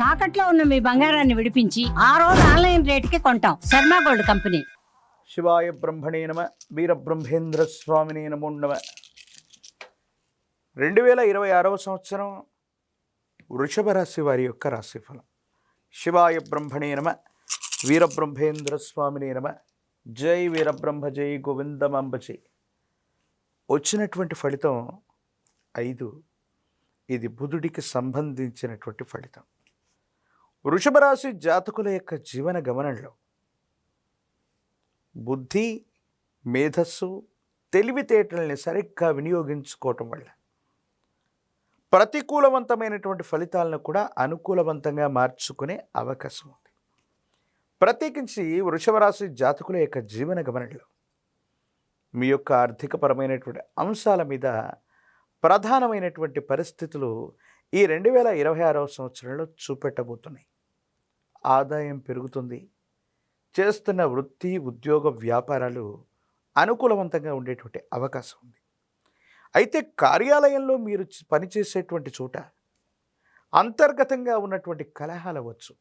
తాకట్లో ఉన్న మీ బంగారాన్ని విడిపించి ఆ రోజు ఆన్లైన్ రేటుకి కొంటాం. Sharma gold company. శివాయ బ్రహ్మణే నమ. వీరబ్రహ్మేంద్ర స్వామినే నమో నమ. 2026 సంవత్సరం వృషభ రాశి వారి యొక్క రాశిఫలం. శివాయ బ్రహ్మణే నమ. వీరబ్రహ్మేంద్ర స్వామినే నమ. జై వీరబ్రహ్మ జై గోవిందమాంబజై. వచ్చినటువంటి ఫలితం 5. ఇది బుధుడికి సంబంధించినటువంటి ఫలితం. వృషభ రాశి జాతకుల యొక్క జీవన గమనంలో బుద్ధి, మేధస్సు, తెలివితేటల్ని సరిగ్గా వినియోగించుకోవటం వల్ల ప్రతికూలవంతమైనటువంటి ఫలితాలను కూడా అనుకూలవంతంగా మార్చుకునే అవకాశం ఉంది. ప్రత్యేకించి వృషభ రాశి జాతకుల యొక్క జీవన గమనంలో మీ యొక్క ఆర్థికపరమైనటువంటి అంశాల మీద ప్రధానమైనటువంటి పరిస్థితులు ఈ 2026 సంవత్సరంలో చూపెట్టబోతున్నాయి. ఆదాయం పెరుగుతుంది. చేస్తున్న వృత్తి, ఉద్యోగ, వ్యాపారాలు అనుకూలవంతంగా ఉండేటువంటి అవకాశం ఉంది. అయితే కార్యాలయంలో మీరు పనిచేసేటువంటి చోట అంతర్గతంగా ఉన్నటువంటి కలహాలు అవ్వచ్చు,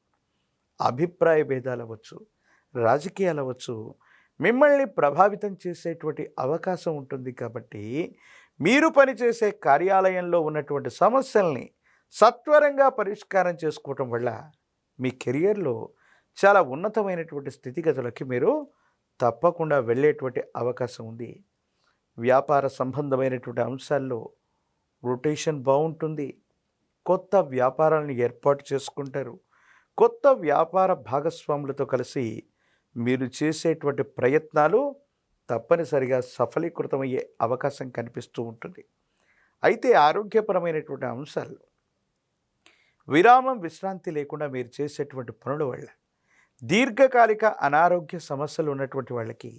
అభిప్రాయ భేదాలు అవ్వచ్చు, రాజకీయాలు అవ్వచ్చు, మిమ్మల్ని ప్రభావితం చేసేటువంటి అవకాశం ఉంటుంది. కాబట్టి మీరు పనిచేసే కార్యాలయంలో ఉన్నటువంటి సమస్యల్ని సత్వరంగా పరిష్కారం చేసుకోవటం వల్ల మీ కెరియర్లో చాలా ఉన్నతమైనటువంటి స్థితిగతులకి మీరు తప్పకుండా వెళ్ళేటువంటి అవకాశం ఉంది. వ్యాపార సంబంధమైనటువంటి అంశాల్లో రొటేషన్ బాగుంటుంది. కొత్త వ్యాపారాలను ఏర్పాటు చేసుకుంటారు. కొత్త వ్యాపార భాగస్వాములతో కలిసి మీరు చేసేటువంటి ప్రయత్నాలు తప్పనిసరిగా సఫలీకృతమయ్యే అవకాశం కనిపిస్తూ ఉంటుంది. అయితే ఆరోగ్యపరమైనటువంటి అంశాలు విరామం, విశ్రాంతి లేకుండా మీరు చేసేటువంటి పనుల వల్ల దీర్ఘకాలిక అనారోగ్య సమస్యలు ఉన్నటువంటి వాళ్ళకి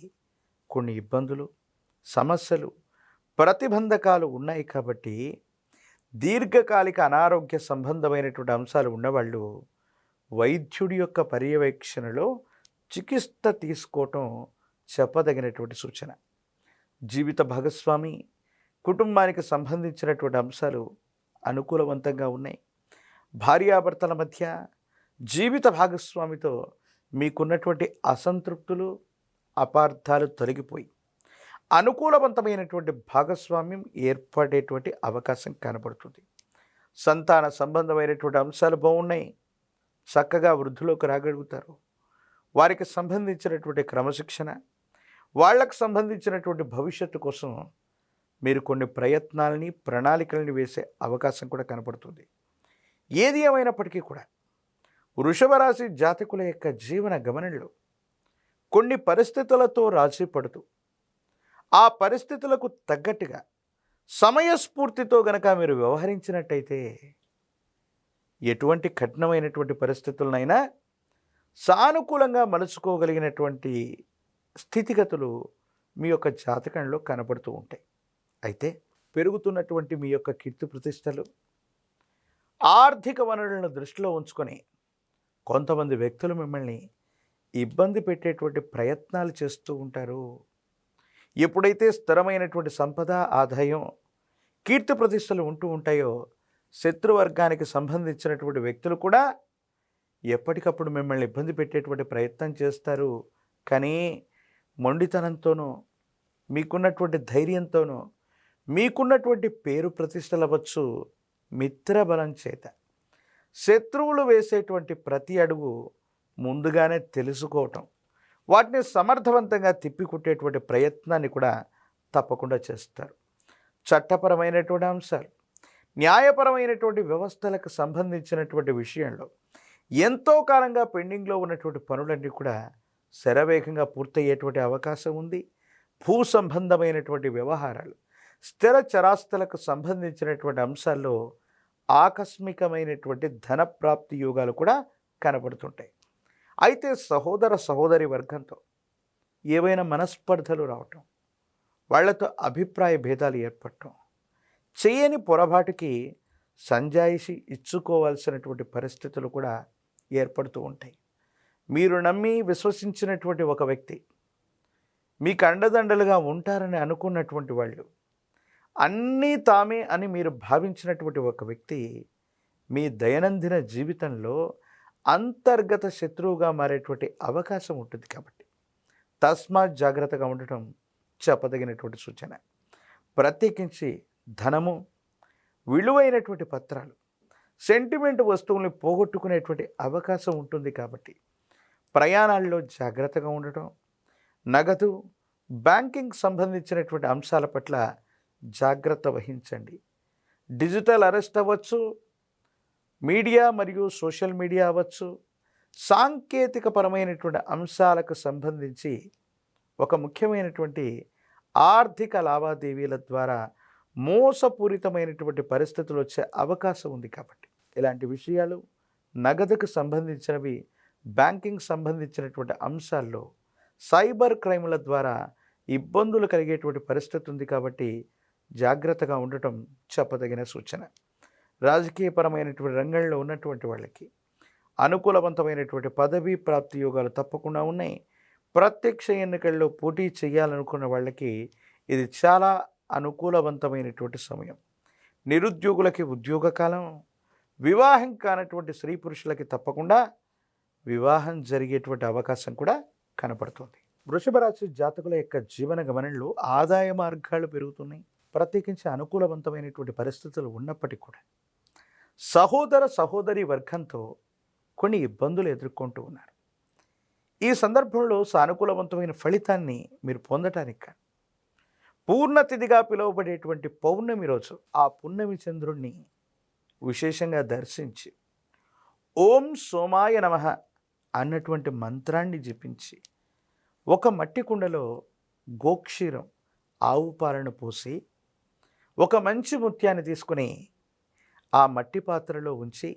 కొన్ని ఇబ్బందులు, సమస్యలు, ప్రతిబంధకాలు ఉన్నాయి. కాబట్టి దీర్ఘకాలిక అనారోగ్య సంబంధమైనటువంటి అంశాలు ఉన్నవాళ్ళు వైద్యుడి యొక్క పర్యవేక్షణలో చికిత్స తీసుకోవటం చెప్పదగినటువంటి సూచన. జీవిత భాగస్వామి, కుటుంబానికి సంబంధించినటువంటి అంశాలు అనుకూలవంతంగా ఉన్నాయి. భార్యాభర్తల మధ్య, జీవిత భాగస్వామితో మీకున్నటువంటి అసంతృప్తులు, అపార్థాలు తొలగిపోయి అనుకూలవంతమైనటువంటి భాగస్వామ్యం ఏర్పడేటువంటి అవకాశం కనబడుతుంది. సంతాన సంబంధమైనటువంటి అంశాలు బాగున్నాయి. చక్కగా వృద్ధిలోకి రాగలుగుతారు. వారికి సంబంధించినటువంటి క్రమశిక్షణ, వాళ్లకు సంబంధించినటువంటి భవిష్యత్తు కోసం మీరు కొన్ని ప్రయత్నాలని, ప్రణాళికలని వేసే అవకాశం కూడా కనపడుతుంది. ఏది ఏమైనప్పటికీ కూడా వృషభ రాశి జాతకుల యొక్క జీవన గమనంలో కొన్ని పరిస్థితులతో రాజీ పడుతూ ఆ పరిస్థితులకు తగ్గట్టుగా సమయస్ఫూర్తితో గనక మీరు వ్యవహరించినట్టయితే ఎటువంటి కఠినమైనటువంటి పరిస్థితులనైనా సానుకూలంగా మలుచుకోగలిగినటువంటి స్థితిగతులు మీ యొక్క జాతకంలో కనబడుతూ ఉంటాయి. అయితే పెరుగుతున్నటువంటి మీ యొక్క కీర్తి ప్రతిష్టలు, ఆర్థిక వనరులను దృష్టిలో ఉంచుకొని కొంతమంది వ్యక్తులు మిమ్మల్ని ఇబ్బంది పెట్టేటువంటి ప్రయత్నాలు చేస్తూ ఉంటారు. ఎప్పుడైతే స్థిరమైనటువంటి సంపద, ఆదాయం, కీర్తి ప్రతిష్టలు ఉంటూ ఉంటాయో శత్రువర్గానికి సంబంధించినటువంటి వ్యక్తులు కూడా ఎప్పటికప్పుడు మిమ్మల్ని ఇబ్బంది పెట్టేటువంటి ప్రయత్నం చేస్తారు. కానీ మొండితనంతోనూ, మీకున్నటువంటి ధైర్యంతోనూ, మీకున్నటువంటి పేరు ప్రతిష్టలు అవ్వచ్చు, మిత్రబలం చేత శత్రువులు వేసేటువంటి ప్రతి అడుగు ముందుగానే తెలుసుకోవటం, వాటిని సమర్థవంతంగా తిప్పికొట్టేటువంటి ప్రయత్నాన్ని కూడా తప్పకుండా చేస్తారు. చట్టపరమైనటువంటి అంశాలు, న్యాయపరమైనటువంటి వ్యవస్థలకు సంబంధించినటువంటి విషయంలో ఎంతో కాలంగా పెండింగ్లో ఉన్నటువంటి పనులన్నీ కూడా శరవేగంగా పూర్తయ్యేటువంటి అవకాశం ఉంది. భూ సంబంధమైనటువంటి వ్యవహారాలు, స్థిర చరాస్తులకు సంబంధించినటువంటి అంశాల్లో ఆకస్మికమైనటువంటి ధనప్రాప్తి యోగాలు కూడా కనబడుతుంటాయి. అయితే సహోదర సహోదరి వర్గంతో ఏవైనా మనస్పర్ధలు రావటం, వాళ్లతో అభిప్రాయ భేదాలు ఏర్పడటం, చేయని పొరపాటుకి సంజాయిషి ఇచ్చుకోవాల్సినటువంటి పరిస్థితులు కూడా ఏర్పడుతూ ఉంటాయి. మీరు నమ్మి విశ్వసించినటువంటి ఒక వ్యక్తి, మీకు అండదండలుగా ఉంటారని అనుకున్నటువంటి వాళ్ళు, అన్నీ తామే అని మీరు భావించినటువంటి ఒక వ్యక్తి మీ దైనందిన జీవితంలో అంతర్గత శత్రువుగా మారేటువంటి అవకాశం ఉంటుంది. కాబట్టి తస్మాత్ జాగ్రత్తగా ఉండటం చెప్పదగినటువంటి సూచన. ప్రత్యేకించి ధనము, విలువైనటువంటి పత్రాలు, సెంటిమెంట్ వస్తువుల్ని పోగొట్టుకునేటువంటి అవకాశం ఉంటుంది. కాబట్టి ప్రయాణాల్లో జాగ్రత్తగా ఉండటం, నగదు, బ్యాంకింగ్ సంబంధించినటువంటి అంశాల పట్ల జాగ్రత్త వహించండి. డిజిటల్ అరెస్ట్ అవ్వచ్చు, మీడియా మరియు సోషల్ మీడియా అవ్వచ్చు, సాంకేతికపరమైనటువంటి అంశాలకు సంబంధించి ఒక ముఖ్యమైనటువంటి ఆర్థిక లావాదేవీల ద్వారా మోసపూరితమైనటువంటి పరిస్థితులు వచ్చే అవకాశం ఉంది. కాబట్టి ఇలాంటి విషయాలు, నగదుకు సంబంధించినవి, బ్యాంకింగ్ సంబంధించినటువంటి అంశాల్లో సైబర్ క్రైముల ద్వారా ఇబ్బందులు కలిగేటువంటి పరిస్థితి ఉంది. కాబట్టి జాగ్రత్తగా ఉండటం చెప్పదగిన సూచన. రాజకీయపరమైనటువంటి రంగంలో ఉన్నటువంటి వాళ్ళకి అనుకూలవంతమైనటువంటి పదవీ ప్రాప్తి యోగాలు తప్పకుండా ఉన్నాయి. ప్రత్యక్ష ఎన్నికల్లో పోటీ చేయాలనుకున్న వాళ్ళకి ఇది చాలా అనుకూలవంతమైనటువంటి సమయం. నిరుద్యోగులకి ఉద్యోగ కాలం, వివాహం కానటువంటి స్త్రీ పురుషులకి తప్పకుండా వివాహం జరిగేటువంటి అవకాశం కూడా కనపడుతుంది. వృషభ రాశి జాతకుల యొక్క జీవన గమనంలో ఆదాయ మార్గాలు పెరుగుతున్నాయి. ప్రత్యేకించి అనుకూలవంతమైనటువంటి పరిస్థితులు ఉన్నప్పటికీ కూడా సహోదరి వర్గంతో కొన్ని ఇబ్బందులు ఎదుర్కొంటూ ఉన్నారు. ఈ సందర్భంలో సానుకూలవంతమైన ఫలితాన్ని మీరు పొందటానికి పూర్ణతిథిగా పిలువబడేటువంటి పౌర్ణమి రోజు ఆ పున్నమి చంద్రుణ్ణి విశేషంగా దర్శించి ఓం సోమాయ నమః అన్నటువంటి మంత్రాన్ని జపించి ఒక మట్టి కుండలో గోక్షీరం, ఆవు పాలను పోసి ఒక మంచి ముత్యాన్ని తీసుకుని ఆ మట్టి పాత్రలో ఉంచి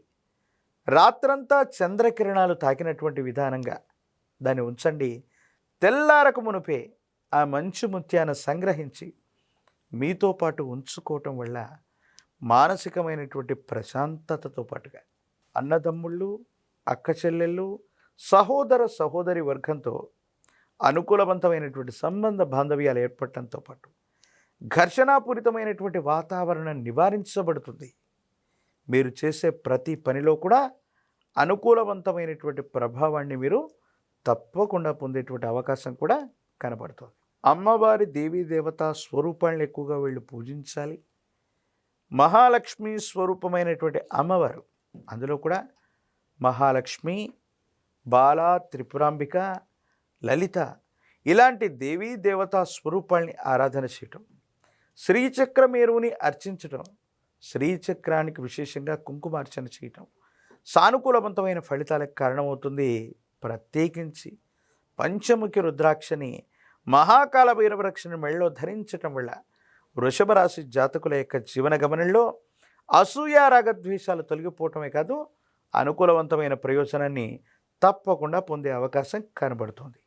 రాత్రంతా చంద్రకిరణాలు తాకినటువంటి విధానంగా దాన్ని ఉంచండి. తెల్లారకు మునుపే ఆ మంచు ముత్యాన్ని సంగ్రహించి మీతో పాటు ఉంచుకోవటం వల్ల మానసికమైనటువంటి ప్రశాంతతతో పాటుగా అన్నదమ్ముళ్ళు, అక్క చెల్లెళ్ళు, సహోదరి వర్గంతో అనుకూలవంతమైనటువంటి సంబంధ బాంధవ్యాలు ఏర్పడటంతో పాటు ఘర్షణాపూరితమైనటువంటి వాతావరణం నివారించబడుతుంది. మీరు చేసే ప్రతి పనిలో కూడా అనుకూలవంతమైనటువంటి ప్రభావాన్ని మీరు తప్పకుండా పొందేటువంటి అవకాశం కూడా కనబడుతుంది. అమ్మవారి దేవీ దేవతా స్వరూపాలను ఎక్కువగా వీళ్ళు పూజించాలి. మహాలక్ష్మి స్వరూపమైనటువంటి అమ్మవారు, అందులో కూడా మహాలక్ష్మి, బాలా, త్రిపురాంబిక, లలిత ఇలాంటి దేవీ దేవతా స్వరూపాల్ని ఆరాధన చేయటం, శ్రీచక్రమేరువుని అర్చించటం, శ్రీచక్రానికి విశేషంగా కుంకుమార్చన చేయటం సానుకూలవంతమైన ఫలితాలకు కారణమవుతుంది. ప్రత్యేకించి పంచముఖి రుద్రాక్షని, మహాకాల భైరవరక్షని మెళ్ళలో ధరించటం వల్ల వృషభ రాశి జాతకుల యొక్క జీవన గమనంలో అసూయ, రాగద్వేషాలు తొలగిపోవటమే కాదు అనుకూలవంతమైన ప్రయోజనాన్ని తప్పకుండా పొందే అవకాశం కనబడుతుంది.